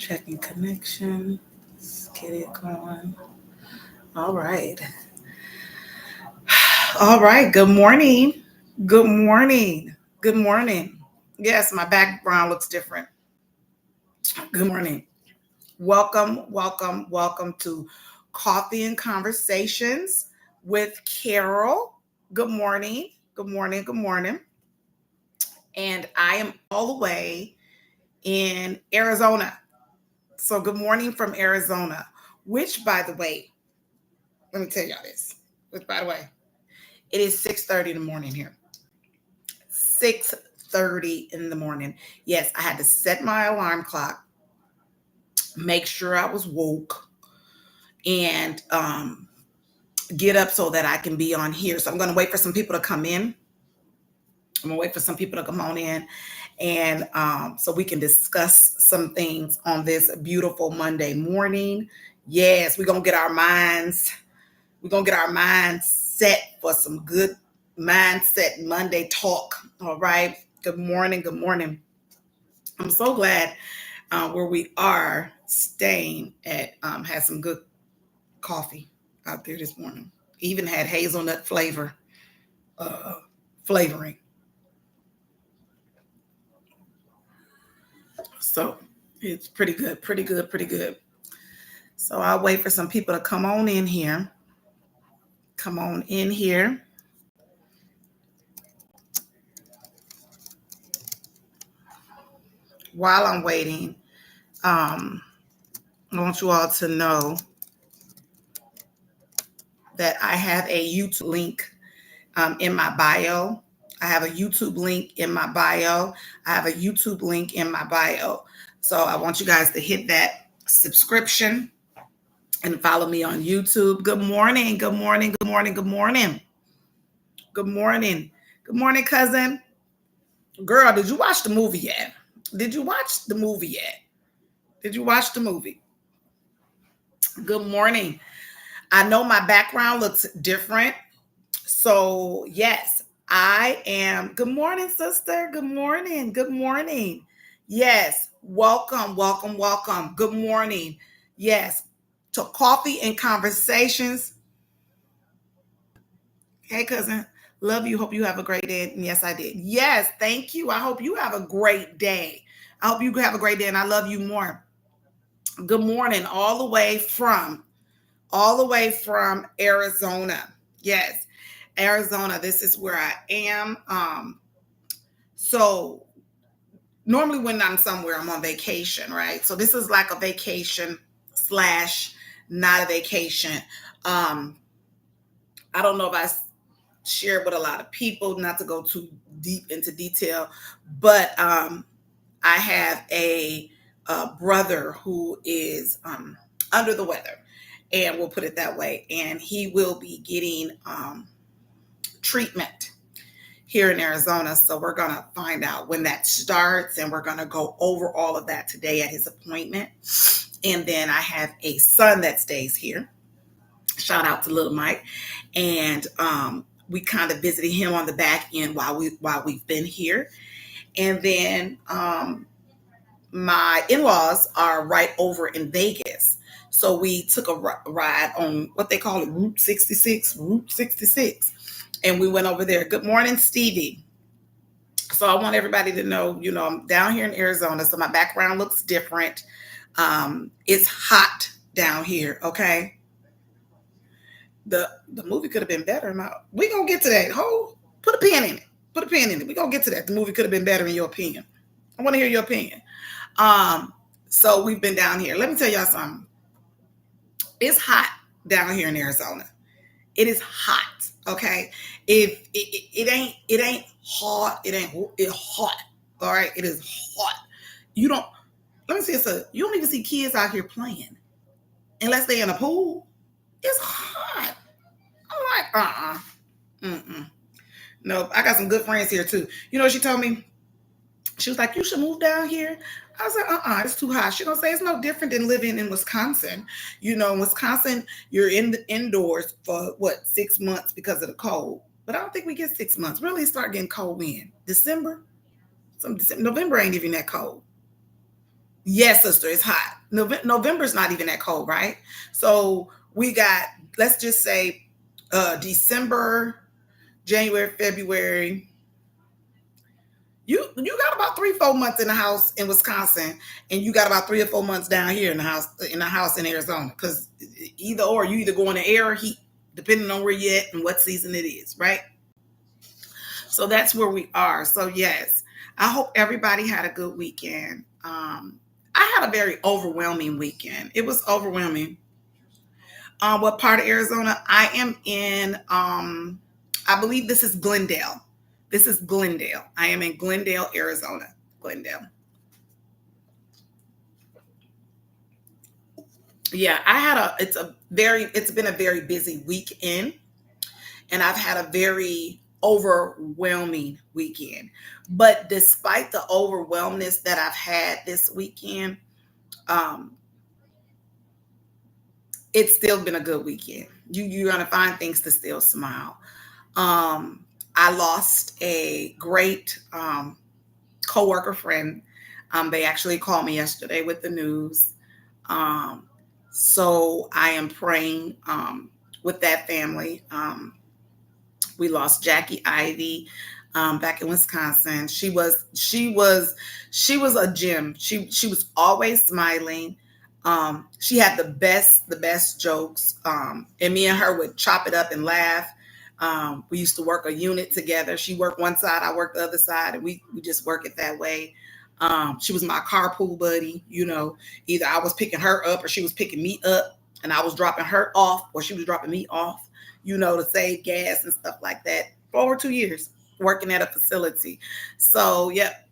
Checking connection. Let's get it going. All right. All right. Good morning. Good morning. Good morning. Yes, my background looks different. Good morning. Welcome to Coffee and Conversations with Carol. Good morning. Good morning. Good morning. And I am all the way in Arizona. So, good morning from Arizona, which, by the way, let me tell y'all this. Which, by the way, it is 6:30 in the morning here. 6:30 in the morning. Yes, I had to set my alarm clock, make sure I was woke, and get up so that I can be on here. So I'm going to wait for some people to come in. I'm going to wait for some people to come on in, and so we can discuss some things on this beautiful Monday morning. Yes, we're gonna get our minds set for some good mindset Monday talk. All right. Good morning. Good morning. I'm so glad where we are staying at had some good coffee out there this morning. Even had hazelnut uh, flavoring. So it's pretty good, pretty good, pretty good. So I'll wait for some people to come on in here. Come on in here. While I'm waiting, I want you all to know that I have a YouTube link in my bio. I have a YouTube link in my bio. I have a YouTube link in my bio. So I want you guys to hit that subscription and follow me on YouTube. Good morning. Good morning. Good morning. Good morning. Good morning. Good morning, cousin. Girl, did you watch the movie yet? Did you watch the movie yet? Did you watch the movie? Good morning. I know my background looks different. So, yes, I am. Good morning, sister. Good morning. Good morning. Yes, welcome, welcome, welcome. Good morning. Yes, to Coffee and Conversations. Hey, cousin. Love you. Hope you have a great day. And yes, I did. Yes, thank you. I hope you have a great day. I hope you have a great day, and I love you more. Good morning, all the way from Arizona. Yes, Arizona. This is where I am. So normally when I'm somewhere, I'm on vacation, right? So this is like a vacation slash not a vacation. I don't know if I shared with a lot of people, not to go too deep into detail, but I have a brother who is under the weather, and we'll put it that way, and he will be getting treatment here in Arizona. So we're going to find out when that starts, and we're going to go over all of that today at his appointment. And then I have a son that stays here. Shout out to little Mike. And we kind of visited him on the back end while we've been here. And then my in-laws are right over in Vegas. So we took a ride on what they call it, Route 66. And we went over there. Good morning, Stevie. So I want everybody to know, I'm down here in Arizona, so my background looks different. It's hot down here, okay? The movie could have been better. We're going to get to that. Put a pin in it. Put a pin in it. We're going to get to that. The movie could have been better in your opinion. I want to hear your opinion. So we've been down here. Let me tell y'all something. It's hot down here in Arizona. It is hot. Okay. If it ain't hot, it's hot. All right. It is hot. You don't, let me see this. You don't even see kids out here playing unless they're in a pool. It's hot. I'm like, no, I got some good friends here too. You know what she told me? She was like, you should move down here. I was like, it's too hot. She gonna say it's no different than living in Wisconsin. In Wisconsin, you're indoors for 6 months because of the cold. But I don't think we get 6 months. Really start getting cold in December. November ain't even that cold. Yes, sister, it's hot. November's not even that cold, right? So we got, let's just say, December, January, February. You got about 3 4 months in the house in Wisconsin, and you got about 3 or 4 months down here in the house in Arizona. Because either or, you either go in the air or heat, depending on where you're at and what season it is, right? So that's where we are. So yes, I hope everybody had a good weekend. I had a very overwhelming weekend. It was overwhelming. What part of Arizona? I am in? I believe this is Glendale. This is Glendale. I am in Glendale, Arizona. Glendale. Yeah, I had a. It's a very. It's been a very busy weekend, and I've had a very overwhelming weekend. But despite the overwhelmness that I've had this weekend, um, it's still been a good weekend. You're gonna find things to still smile. I lost a great coworker friend. They actually called me yesterday with the news. Um, so I am praying with that family. We lost Jackie Ivy back in Wisconsin. She was a gem. She was always smiling. She had the best jokes, and me and her would chop it up and laugh. We used to work a unit together. She worked one side, I worked the other side, and we just work it that way. She was my carpool buddy. Either I was picking her up or she was picking me up, and I was dropping her off or she was dropping me off. To save gas and stuff like that. For over 2 years working at a facility. So, yep,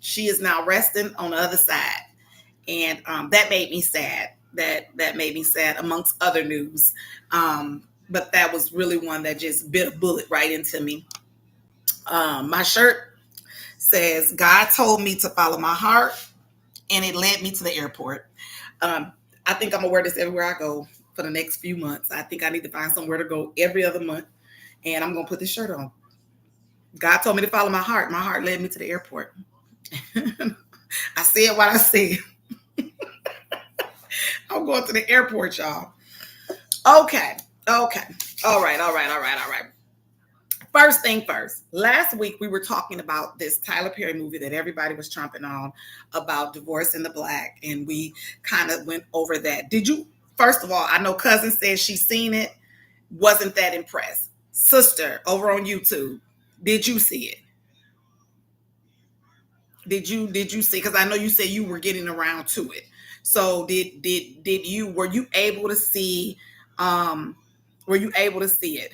she is now resting on the other side, and that made me sad. That made me sad amongst other news. But that was really one that just bit a bullet right into me. My shirt says, "God told me to follow my heart, and it led me to the airport." Um, I think I'm gonna wear this everywhere I go for the next few months. I think I need to find somewhere to go every other month, and I'm gonna put this shirt on. God told me to follow my heart. My heart led me to the airport. I said what I said. I'm going to the airport, y'all. Okay. Okay. All right. All right. All right. All right. First thing first. Last week we were talking about this Tyler Perry movie that everybody was chomping on about Divorce in the Black, and we kind of went over that. Did you? First of all, I know cousin says she's seen it. Wasn't that impressed? Sister, over on YouTube, did you see it? Did you see? Because I know you said you were getting around to it. So did you were you able to see? Um, were you able to see it?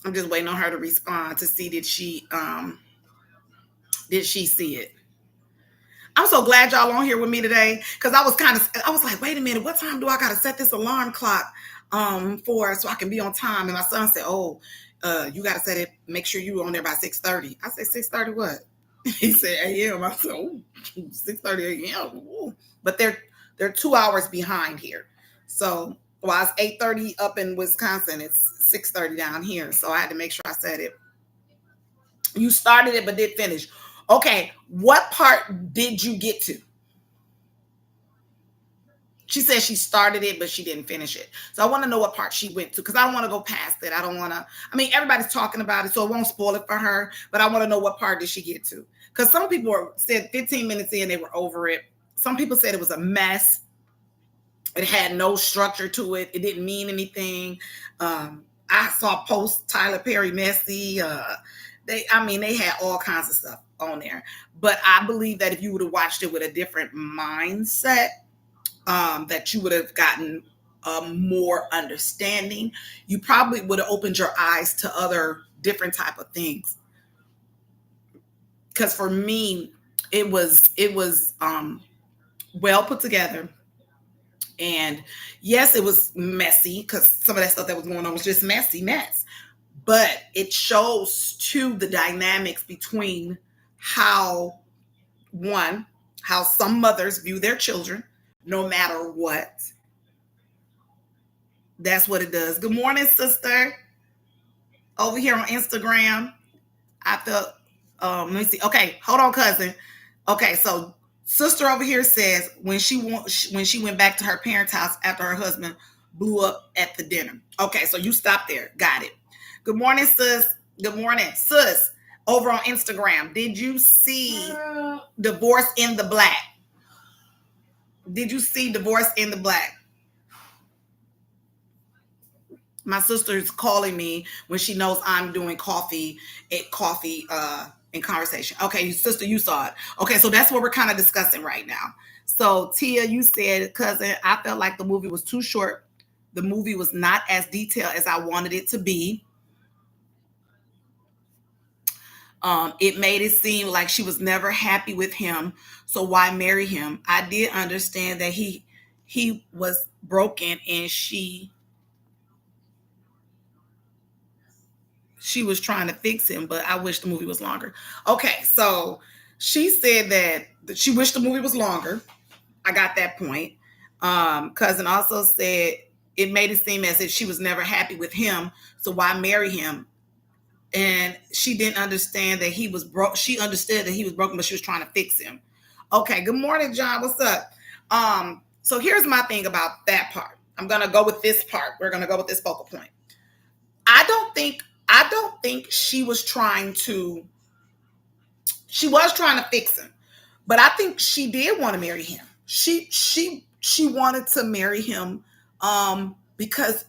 I'm just waiting on her to respond to see did she see it. I'm so glad y'all on here with me today, because I was like, wait a minute, what time do I gotta set this alarm clock for so I can be on time? And my son said, oh, you gotta set it, make sure you on there by 6:30. I said, 6:30 what? He said AM. I said, oh, 6:30 AM. Ooh. But they're 2 hours behind here. So while it's 8:30 up in Wisconsin, it's 6:30 down here. So I had to make sure I said it. You started it but did finish. Okay, what part did you get to? She said she started it, but she didn't finish it. So I want to know what part she went to, because I don't want to go past it. I don't want to. I mean, everybody's talking about it, so it won't spoil it for her. But I want to know what part did she get to? Because some people said 15 minutes in, they were over it. Some people said it was a mess. It had no structure to it. It didn't mean anything. I saw post Tyler Perry messy. They had all kinds of stuff on there. But I believe that if you would have watched it with a different mindset, that you would have gotten more understanding. You probably would have opened your eyes to other different type of things. Because for me, it was well put together. And yes, it was messy, because some of that stuff that was going on was just messy mess. But it shows too the dynamics between how one, how some mothers view their children, no matter what. That's what it does. Good morning, sister. Over here on Instagram. I felt, let me see. Okay, hold on, cousin. Okay, so sister over here says when she went back to her parents' house after her husband blew up at the dinner. Okay, so you stop there. Got it. Good morning, sis. Good morning, sis. Over on Instagram, did you see Divorce in the Black? Did you see Divorce in the Black? My sister's calling me when she knows I'm doing coffee in conversation. Okay, sister, you saw it. Okay, so that's what we're kind of discussing right now. So Tia, you said, cousin, I felt like the movie was too short. The movie was not as detailed as I wanted it to be. It made it seem like she was never happy with him. So why marry him? I did understand that he was broken and she was trying to fix him, but I wish the movie was longer. Okay, so she said that she wished the movie was longer. I got that point. Cousin also said it made it seem as if she was never happy with him, so why marry him? And she didn't understand that he was broke. She understood that he was broken, but she was trying to fix him. Okay, good morning, John. What's up? So here's my thing about that part. I'm gonna go with this part. We're gonna go with this focal point. I don't think she was trying to she was trying to fix him, but I think she did want to marry him. She wanted to marry him because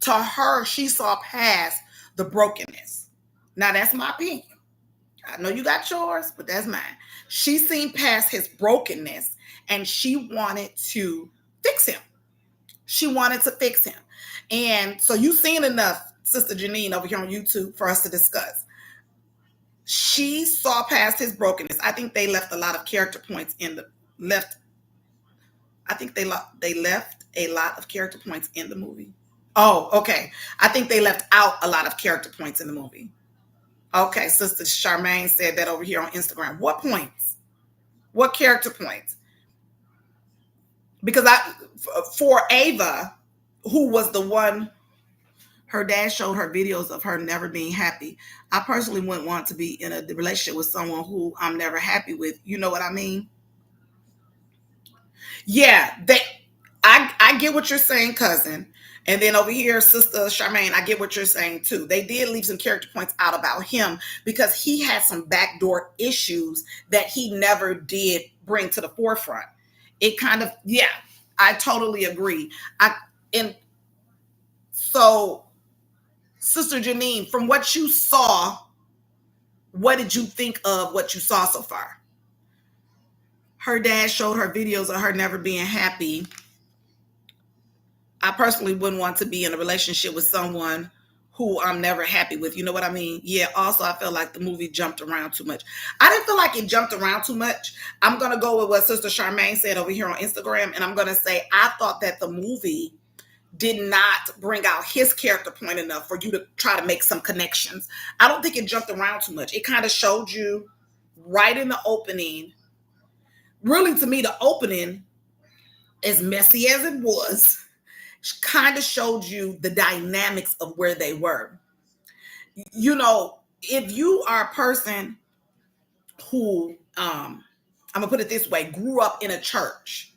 to her she saw past the brokenness. Now that's my opinion. I know you got yours, but that's mine. She seen past his brokenness and she wanted to fix him. She wanted to fix him. And so you've seen enough, Sister Janine, over here on YouTube for us to discuss. She saw past his brokenness. I think they left a lot of character points in the left. I think they left a lot of character points in the movie. Oh, okay. I think they left out a lot of character points in the movie. Okay, Sister Charmaine said that over here on Instagram. What points? What character points? Because for Ava, who was the one, her dad showed her videos of her never being happy. I personally wouldn't want to be in a relationship with someone who I'm never happy with. You know what I mean? Yeah, I get what you're saying, cousin. And then over here, Sister Charmaine, I get what you're saying too. They did leave some character points out about him because he had some backdoor issues that he never did bring to the forefront. It kind of, yeah, I totally agree. And so, Sister Janine, from what you saw, what did you think of what you saw so far? Her dad showed her videos of her never being happy. I personally wouldn't want to be in a relationship with someone who I'm never happy with. You know what I mean? Yeah. Also, I felt like the movie jumped around too much. I didn't feel like it jumped around too much. I'm going to go with what Sister Charmaine said over here on Instagram. And I'm going to say, I thought that the movie did not bring out his character point enough for you to try to make some connections. I don't think it jumped around too much. It kind of showed you right in the opening. Really, to me, the opening, as messy as it was, kind of showed you the dynamics of where they were. You know, if you are a person who, I'm gonna put it this way, grew up in a church,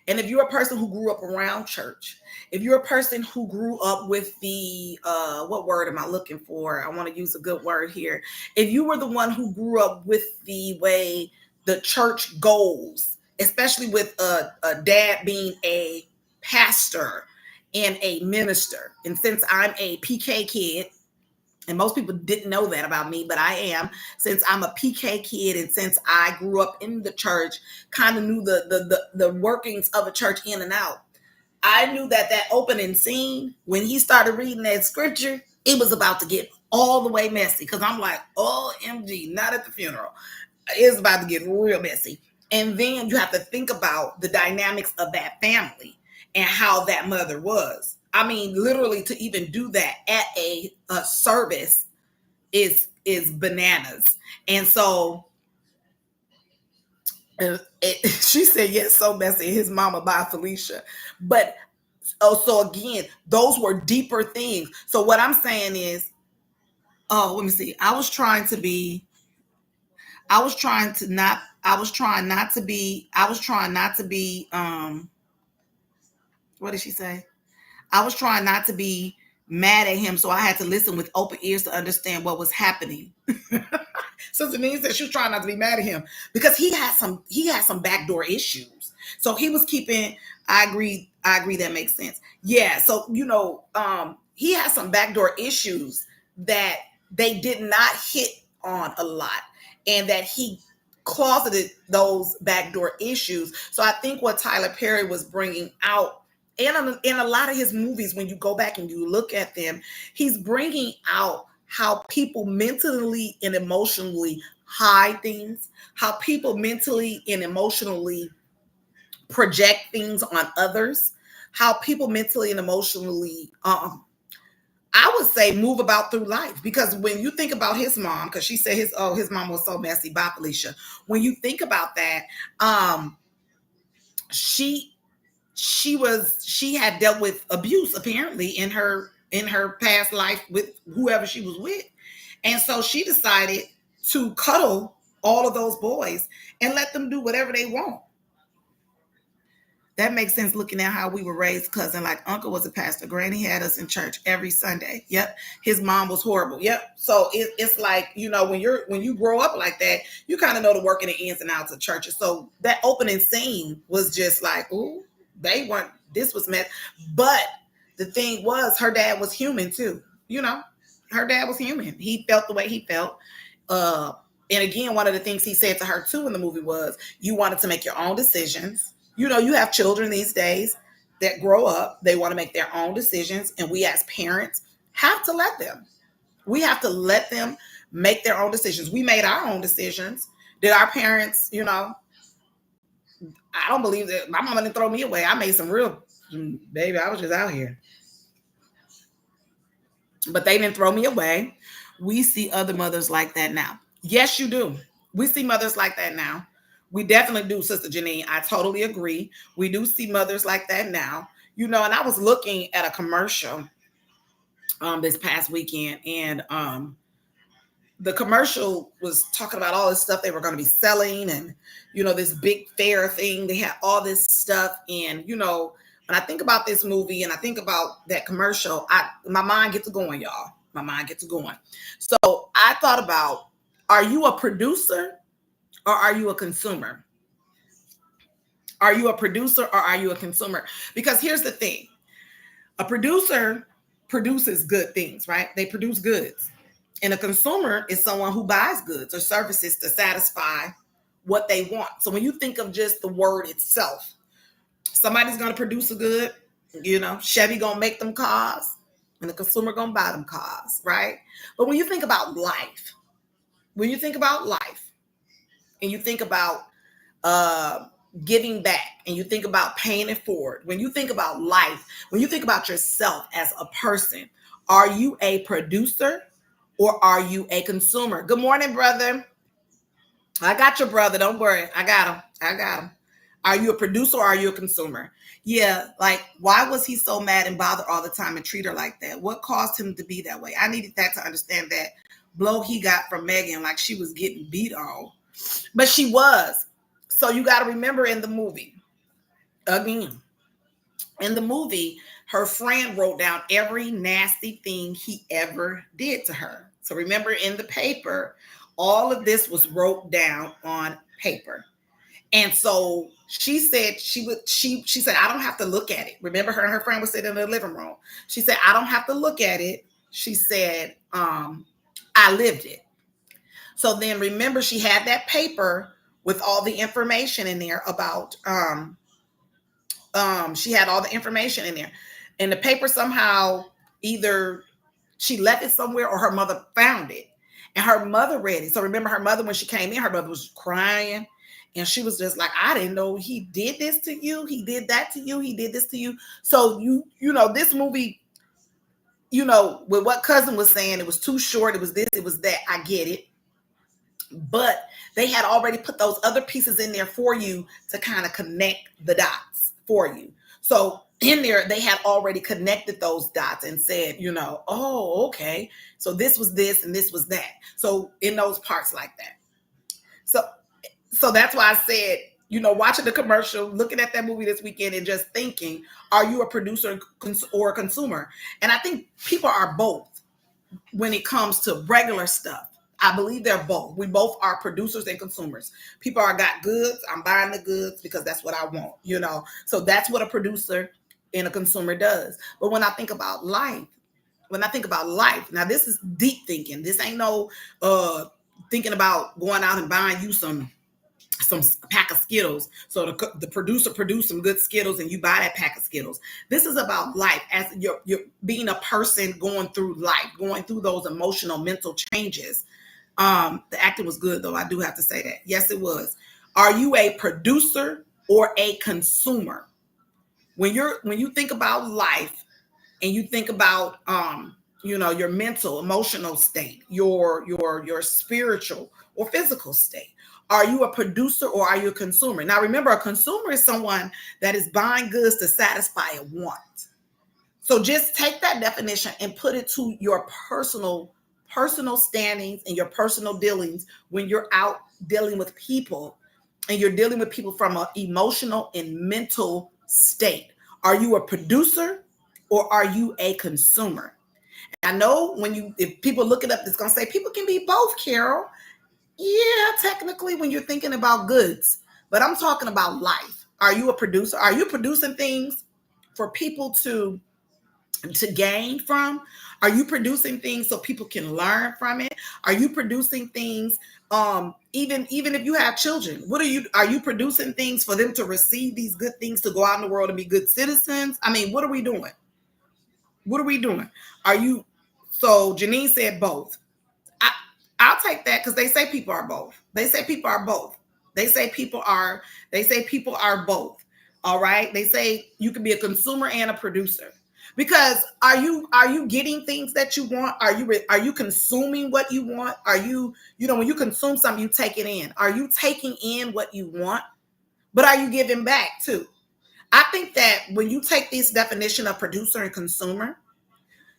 and if you're a person who grew up around church, if you're a person who grew up with the what word am I looking for? I want to use a good word here. If you were the one who grew up with the way the church goes, especially with a dad being a pastor and a minister, and since I'm a PK kid, and most people didn't know that about me, but I am. Since I'm a PK kid, and since I grew up in the church, kind of knew the workings of a church in and out. I knew that opening scene, when he started reading that scripture, it was about to get all the way messy. Because I'm like, OMG, not at the funeral. It's about to get real messy. And then you have to think about the dynamics of that family and how that mother was. I mean, literally, to even do that at a service is bananas. And so she said, yes, so messy. His mama by Felicia. But so again, those were deeper things. So what I'm saying is, let me see. I was trying to not. I was trying not to be. I was trying not to be. What did she say? I was trying not to be mad at him, so I had to listen with open ears to understand what was happening. Sister Nene said she was trying not to be mad at him because he had some backdoor issues. So he was keeping. I agree. I agree. That makes sense. Yeah. So he had some backdoor issues that they did not hit on a lot, and that he closeted those backdoor issues. So I think what Tyler Perry was bringing out, and in a lot of his movies, when you go back and you look at them, he's bringing out how people mentally and emotionally hide things, how people mentally and emotionally project things on others, how people mentally and emotionally, I would say, move about through life. Because when you think about his mom, because she said his mom was so messy. Bye, Felicia. When you think about that, she she had dealt with abuse apparently in her past life with whoever she was with, and so she decided to cuddle all of those boys and let them do whatever they want. That makes sense looking at how we were raised, cousin. Like uncle was a pastor. Granny had us in church every Sunday. Yep. His mom was horrible. Yep. So it's like, when you grow up like that, you kind of know the work and the ins and outs of churches. So that opening scene was just like, ooh, they weren't, this was meant. But the thing was, her dad was human too. Her dad was human. He felt the way he felt. Uh, and again, one of the things he said to her too in the movie was, you wanted to make your own decisions. You have children these days that grow up, they want to make their own decisions. And we as parents have to let them. We have to let them make their own decisions. We made our own decisions. Did our parents, I don't believe that my mama didn't throw me away. I made some real, baby, I was just out here. But they didn't throw me away. We see other mothers like that now. Yes, you do. We see mothers like that now. We definitely do, Sister Janine. I totally agree. We do see mothers like that now. And I was looking at a commercial this past weekend, and the commercial was talking about all this stuff they were going to be selling, and this big fair thing. They had all this stuff, and when I think about this movie and I think about that commercial, my mind gets to going, y'all. My mind gets to going. So I thought about, are you a producer or are you a consumer? Are you a producer or are you a consumer? Because here's the thing. A producer produces good things, right? They produce goods. And a consumer is someone who buys goods or services to satisfy what they want. So when you think of just the word itself, somebody's going to produce a good, Chevy going to make them cars and the consumer going to buy them cars, right? But when you think about life, and you think about giving back, and you think about paying it forward, when you think about life, when you think about yourself as a person, are you a producer or are you a consumer? Good morning, brother. I got your brother. Don't worry. I got him. Are you a producer or are you a consumer? Yeah, like, why was he so mad and bothered all the time and treat her like that? What caused him to be that way? I needed that to understand that blow he got from Megan, like she was getting beat on. But she was. So you got to remember, in the movie, again, her friend wrote down every nasty thing he ever did to her. So remember, in the paper, all of this was wrote down on paper. And so she said she said, I don't have to look at it. Remember, her and her friend was sitting in the living room. She said, I don't have to look at it. She said, I lived it. So then remember, she had that paper with all the information in there about, she had all the information in there. And the paper somehow, either she left it somewhere or her mother found it. And her mother read it. So remember, her mother, when she came in, her mother was crying. And she was just like, I didn't know he did this to you. He did that to you. He did this to you. So this movie, with what cousin was saying, it was too short. It was this, it was that. I get it. But they had already put those other pieces in there for you to kind of connect the dots for you. So in there, they had already connected those dots and said, oh, okay. So this was this and this was that. So in those parts like that. So so that's why I said, watching the commercial, looking at that movie this weekend, and just thinking, are you a producer or a consumer? And I think people are both when it comes to regular stuff. I believe they're both. We both are producers and consumers. People are got goods. I'm buying the goods because that's what I want. So that's what a producer and a consumer does. But when I think about life, now this is deep thinking. This ain't no thinking about going out and buying you some pack of Skittles. So the producer produced some good Skittles and you buy that pack of Skittles. This is about life as you're being a person going through life, going through those emotional, mental changes. The acting was good though. I do have to say that. Yes, it was. Are you a producer or a consumer? When you think about life and you think about your mental, emotional state, your spiritual or physical state, are you a producer or are you a consumer? Now remember, a consumer is someone that is buying goods to satisfy a want. So just take that definition and put it to your personal standings and your personal dealings when you're out dealing with people, and you're dealing with people from an emotional and mental state. Are you a producer or are you a consumer? I know if people look it up, it's going to say people can be both, Carol. Yeah, technically when you're thinking about goods, but I'm talking about life. Are you a producer? Are you producing things for people to gain from? Are you producing things so people can learn from it? Are you producing things even if you have children? Are you producing things for them to receive these good things, to go out in the world and be good citizens? I mean, what are we doing? What are we doing? So Janine said both. I'll take that because they say people are both. They say people are both. They say people are both. All right. They say you can be a consumer and a producer. Because are you getting things that you want? Are you consuming what you want? Are you, when you consume something, you take it in. Are you taking in what you want? But are you giving back too? I think that when you take this definition of producer and consumer,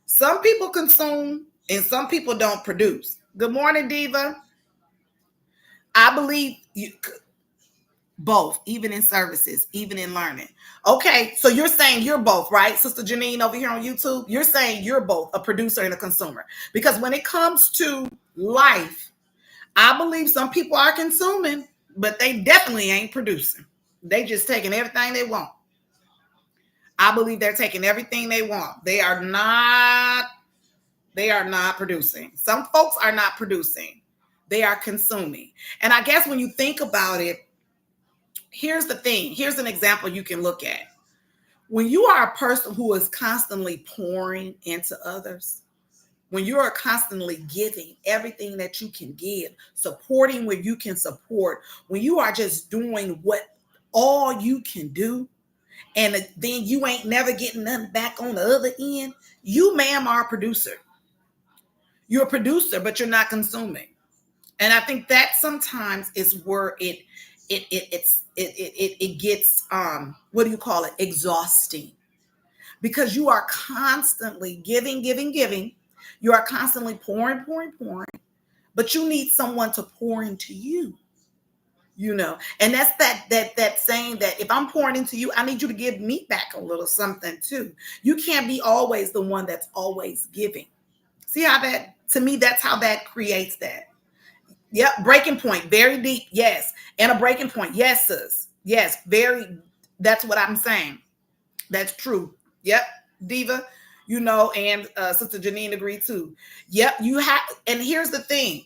some people consume and some people don't produce. Good morning, Diva. I believe both, even in services, even in learning. Okay, so you're saying you're both, right? Sister Janine over here on YouTube, you're saying you're both a producer and a consumer. Because when it comes to life, I believe some people are consuming, but they definitely ain't producing. They just taking everything they want. I believe they're taking everything they want. They are not producing. Some folks are not producing. They are consuming. And I guess when you think about it, here's the thing. Here's an example you can look at. When you are a person who is constantly pouring into others, when you are constantly giving everything that you can give, supporting where you can support, when you are just doing what all you can do, and then you ain't never getting nothing back on the other end, you, ma'am, are a producer. You're a producer, but you're not consuming. And I think that sometimes is where it gets what do you call it? Exhausting. Because you are constantly giving. You are constantly pouring, but you need someone to pour into you. And that's that saying that if I'm pouring into you, I need you to give me back a little something too. You can't be always the one that's always giving. See how to me, that's how that creates that. Yep, breaking point, very deep, yes. And a breaking point, yes, sis. Yes, that's what I'm saying. That's true. Yep, Diva, and Sister Janine agreed too. Yep, you have, and here's the thing.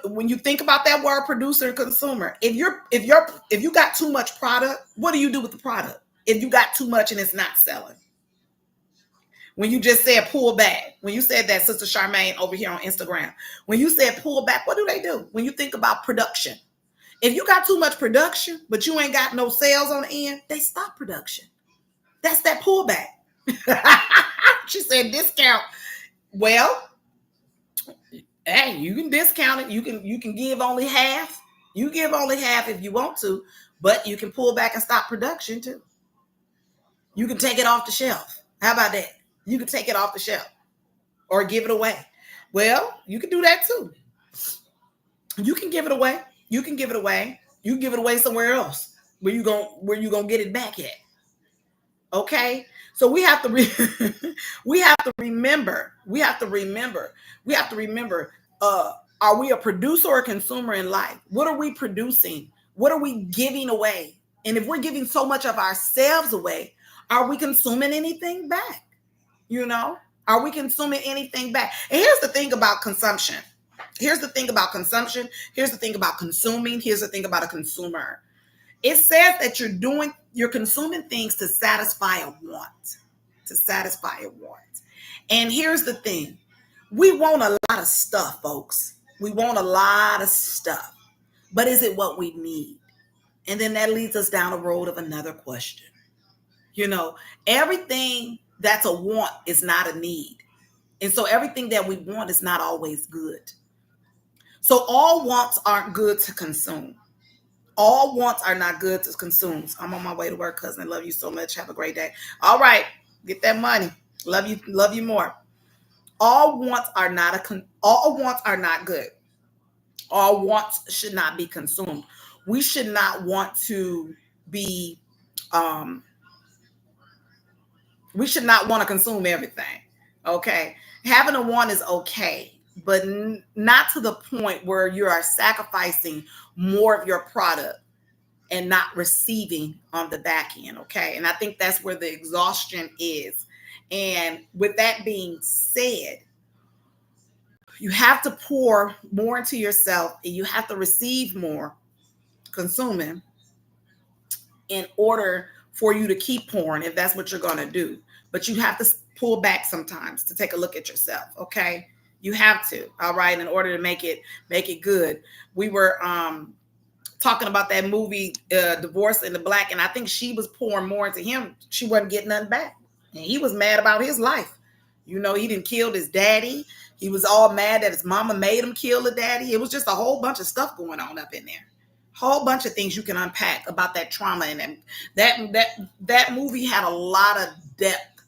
When you think about that word producer and consumer, if you got too much product, what do you do with the product? If you got too much and it's not selling? When you just said pull back, when you said that, Sister Charmaine over here on Instagram, when you said pull back, what do they do? When you think about production, if you got too much production, but you ain't got no sales on the end, they stop production. That's that pullback. She said discount. Well, hey, you can discount it. You can give only half. You give only half if you want to, but you can pull back and stop production too. You can take it off the shelf. How about that? You can take it off the shelf or give it away. Well, you can do that too. You can give it away. You can give it away. You can give it away somewhere else where you gonna get it back at. Okay, so we have to we have to remember. We have to remember. We have to remember. Are we a producer or a consumer in life? What are we producing? What are we giving away? And if we're giving so much of ourselves away, are we consuming anything back? You know, are we consuming anything back? And here's the thing about consumption. Here's the thing about consumption. Here's the thing about consuming. Here's the thing about a consumer. It says that you're consuming things to satisfy a want, to satisfy a want. And here's the thing. We want a lot of stuff, folks. We want a lot of stuff. But is it what we need? And then that leads us down the road of another question. You know, everything that's a want is not a need. And so everything that we want is not always good. So all wants aren't good to consume. All wants are not good to consume. I'm on my way to work, cousin. I love you so much. Have a great day. All right. Get that money. Love you more. All wants are all wants are not good. All wants should not be consumed. We should not want to be we should not want to consume everything. Okay. Having a want is okay, but not to the point where you are sacrificing more of your product and not receiving on the back end. Okay. And I think that's where the exhaustion is. And with that being said, you have to pour more into yourself and you have to receive more consuming in order for you to keep pouring if that's what you're going to do. But you have to pull back sometimes to take a look at yourself. Okay. You have to. All right. In order to make it good. We were talking about that movie, Divorce in the Black, and I think she was pouring more into him. She wasn't getting nothing back. And he was mad about his life. You know, he didn't kill his daddy. He was all mad that his mama made him kill the daddy. It was just a whole bunch of stuff going on up in there. Whole bunch of things you can unpack about that trauma. And that movie had a lot of depth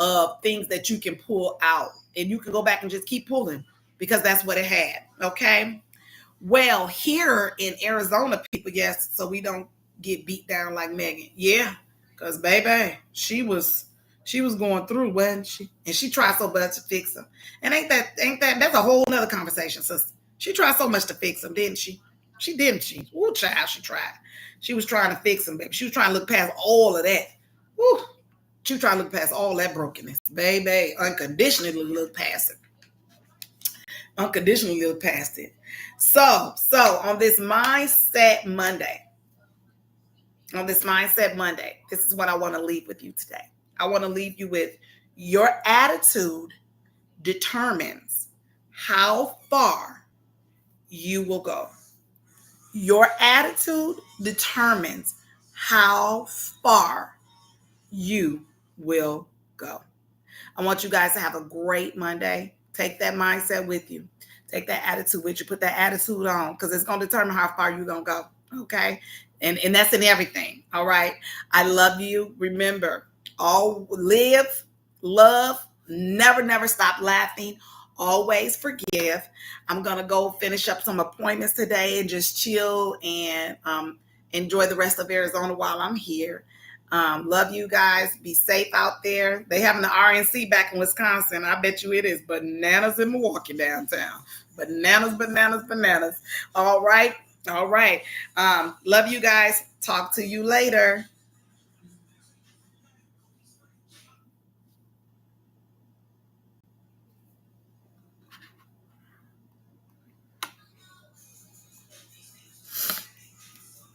of things that you can pull out. And you can go back and just keep pulling because that's what it had. Okay. Well, here in Arizona, people, yes, so we don't get beat down like Megan. Yeah, because baby, she was going through, wasn't she? And she tried so much to fix him. And ain't that that's a whole nother conversation, sister. She tried so much to fix him, didn't she? Ooh, child, she tried. She was trying to fix him, baby. She was trying to look past all of that. Ooh, she was trying to look past all that brokenness. Baby, unconditionally look past it. Unconditionally look past it. So on this Mindset Monday, this is what I want to leave with you today. I want to leave you with your attitude determines how far you will go. Your attitude determines how far you will go. I want you guys to have a great Monday. Take that mindset with you. Take that attitude with you. Put that attitude on because it's going to determine how far you're going to go. Okay. And that's in everything. All right. I love you. Remember, all live, love, never stop laughing. Always forgive. I'm going to go finish up some appointments today and just chill and enjoy the rest of Arizona while I'm here. Love you guys. Be safe out there. They having the RNC back in Wisconsin. I bet you it is bananas in Milwaukee downtown. Bananas. All right. Love you guys. Talk to you later.